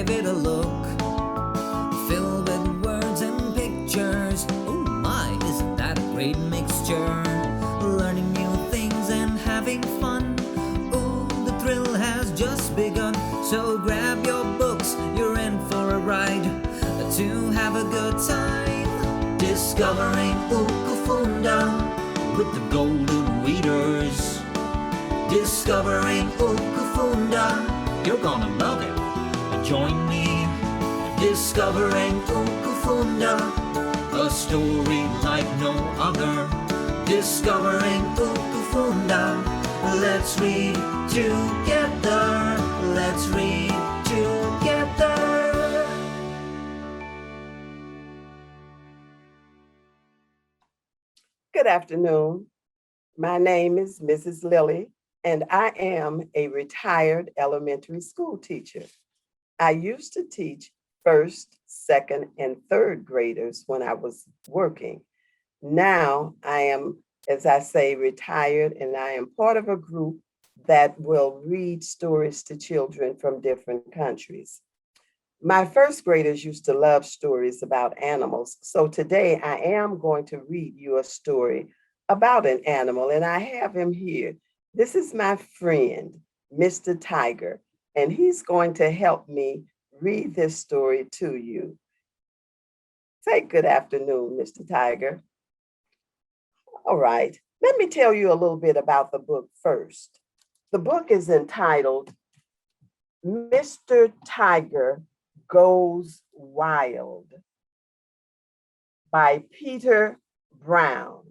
give it a look. Filled with words and pictures. Oh my, isn't that a great mixture? Learning new things and having fun. Oh, the thrill has just begun. So grab your books, you're in for a ride to have a good time. Discovering Ukufunda with the golden readers. Discovering Ukufunda, you're gonna love it. Join me. Discovering Ukufunda, a story like no other. Discovering Ukufunda, let's read together. Let's read together. Good afternoon. My name is Mrs. Lilly, and I am a retired elementary school teacher. I used to teach first, second, and third graders when I was working. Now I am, as I say, retired, and I am part of a group that will read stories to children from different countries. My first graders used to love stories about animals. So today I am going to read you a story about an animal, and I have him here. This is my friend, Mr. Tiger, and he's going to help me read this story to you. Say good afternoon, Mr. Tiger. All right, let me tell you a little bit about the book first. The book is entitled Mr. Tiger Goes Wild by Peter Brown.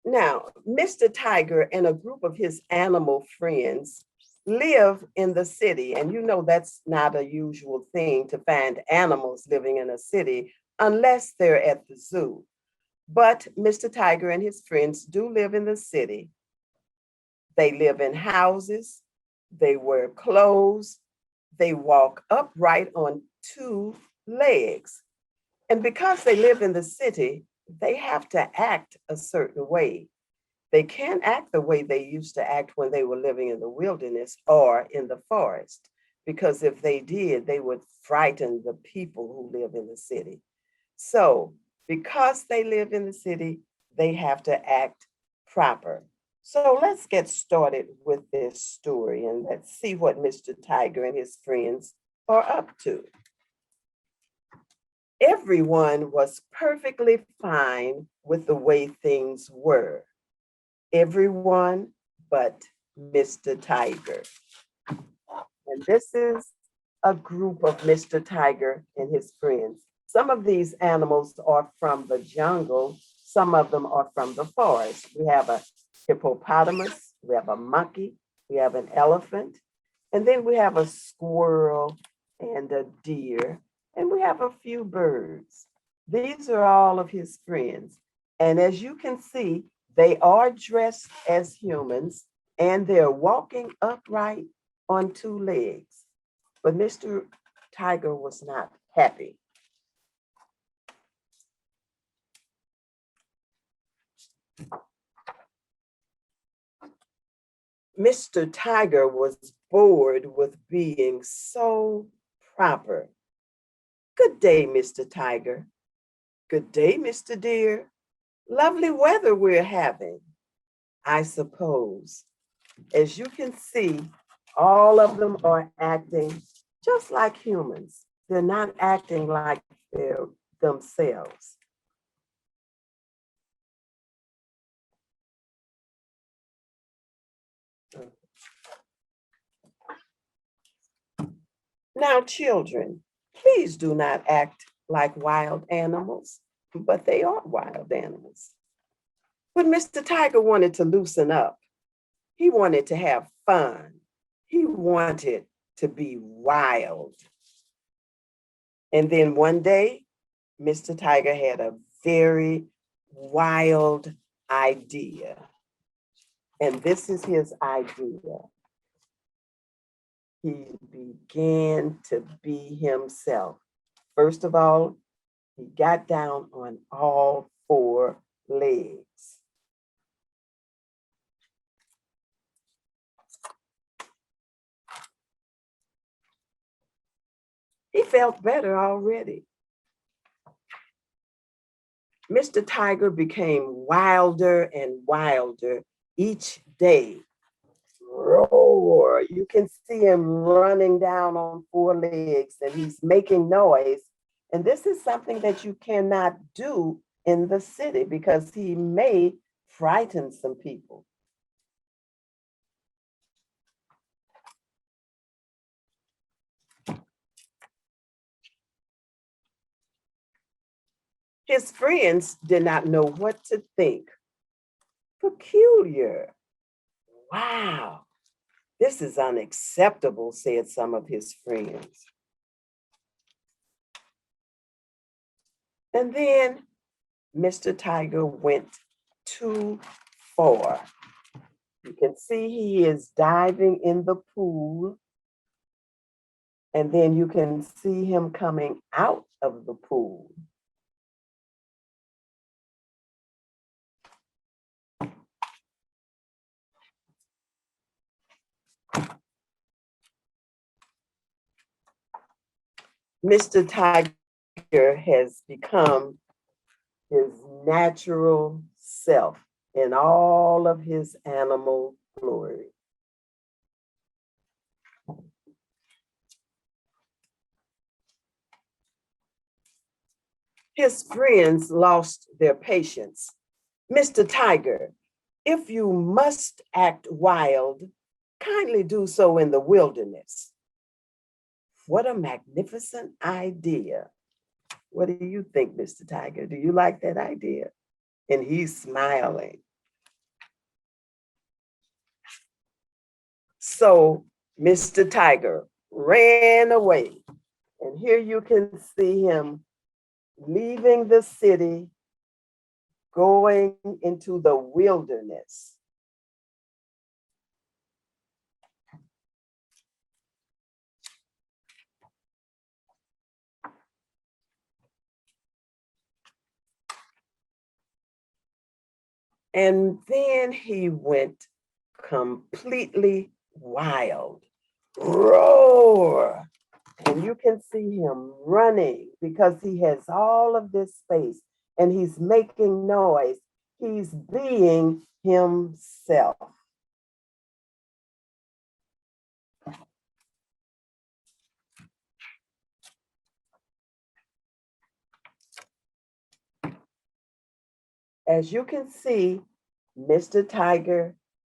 Now, Mr. Tiger and a group of his animal friends live in the city. And you know that's not a usual thing to find animals living in a city unless they're at the zoo. But Mr. Tiger and his friends do live in the city. They live in houses, they wear clothes, they walk upright on two legs. And because they live in the city, they have to act a certain way. They can't act the way they used to act when they were living in the wilderness or in the forest, because if they did, they would frighten the people who live in the city. So, because they live in the city, they have to act proper. So let's get started with this story and let's see what Mr. Tiger and his friends are up to. Everyone was perfectly fine with the way things were. Everyone but Mr. Tiger. And this is a group of Mr. Tiger and his friends. Some of these animals are from the jungle. Some of them are from the forest. We have a hippopotamus, we have a monkey, we have an elephant, and then we have a squirrel and a deer, and we have a few birds. These are all of his friends. And as you can see, they are dressed as humans and they're walking upright on two legs. But Mr. Tiger was not happy. Mr. Tiger was bored with being so proper. Good day, Mr. Tiger. Good day, Mr. Deer. Lovely weather we're having, I suppose. As you can see, all of them are acting just like humans. They're not acting like they're themselves. Now, children, please do not act like wild animals, but they are wild animals. But Mr. Tiger wanted to loosen up. He wanted to have fun. He wanted to be wild. And then one day, Mr. Tiger had a very wild idea. And this is his idea. He began to be himself. First of all, he got down on all four legs. He felt better already. Mr. Tiger became wilder and wilder each day. Roar. You can see him running down on four legs and he's making noise. And this is something that you cannot do in the city because he may frighten some people. His friends did not know what to think. Peculiar. Wow, this is unacceptable, said some of his friends. And then Mr. Tiger went too far. You can see he is diving in the pool. And then you can see him coming out of the pool. Mr. Tiger has become his natural self in all of his animal glory. His friends lost their patience. Mr. Tiger, if you must act wild, kindly do so in the wilderness. What a magnificent idea. What do you think, Mr. Tiger? Do you like that idea? And he's smiling. So Mr. Tiger ran away. And here you can see him leaving the city, going into the wilderness. And then he went completely wild. Roar. And you can see him running because he has all of this space and he's making noise. He's being himself. As you can see, Mr. Tiger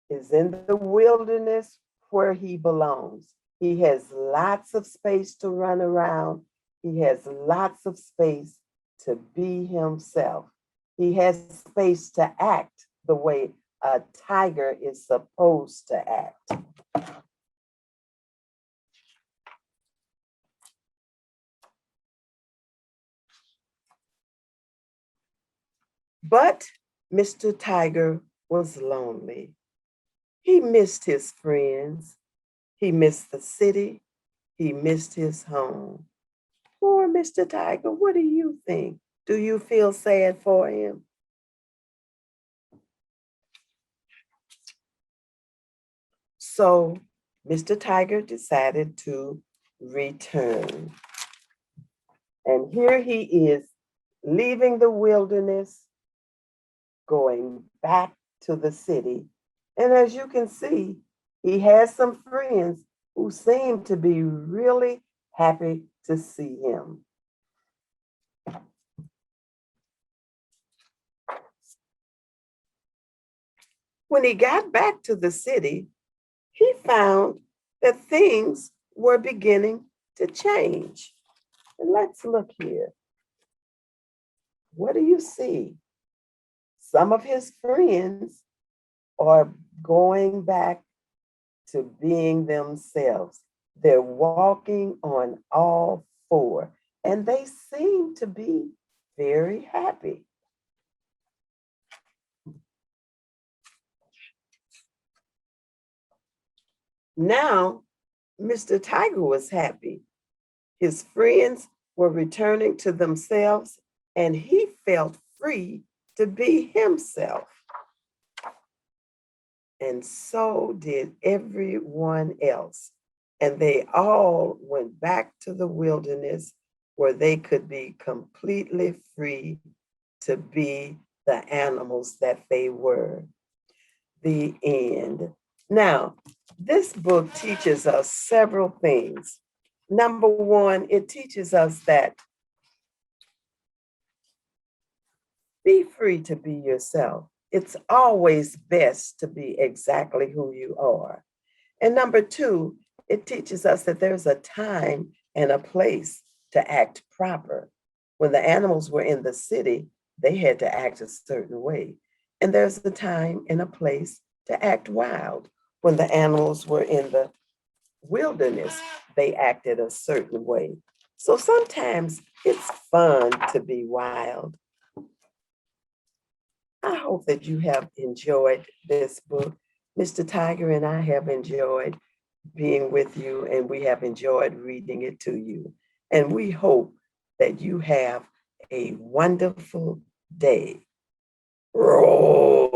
is in the wilderness where he belongs. He has lots of space to run around. He has lots of space to be himself. He has space to act the way a tiger is supposed to act. But Mr. Tiger was lonely. He missed his friends. He missed the city. He missed his home. Poor Mr. Tiger, what do you think? Do you feel sad for him? So Mr. Tiger decided to return. And here he is leaving the wilderness, going back to the city. And as you can see, he has some friends who seem to be really happy to see him. When he got back to the city, he found that things were beginning to change. And let's look here. What do you see? Some of his friends are going back to being themselves. They're walking on all four, and they seem to be very happy. Now, Mr. Tiger was happy. His friends were returning to themselves, and he felt free to be himself. And so did everyone else. and they all went back to the wilderness where they could be completely free to be the animals that they were. The end. Now, this book teaches us several things. Number one, it teaches us that be free to be yourself. It's always best to be exactly who you are. And number two, it teaches us that there's a time and a place to act proper. When the animals were in the city, they had to act a certain way. And there's a time and a place to act wild. When the animals were in the wilderness, they acted a certain way. So sometimes it's fun to be wild. I hope that you have enjoyed this book. Mr. Tiger and I have enjoyed being with you, and we have enjoyed reading it to you. And we hope that you have a wonderful day. Roll.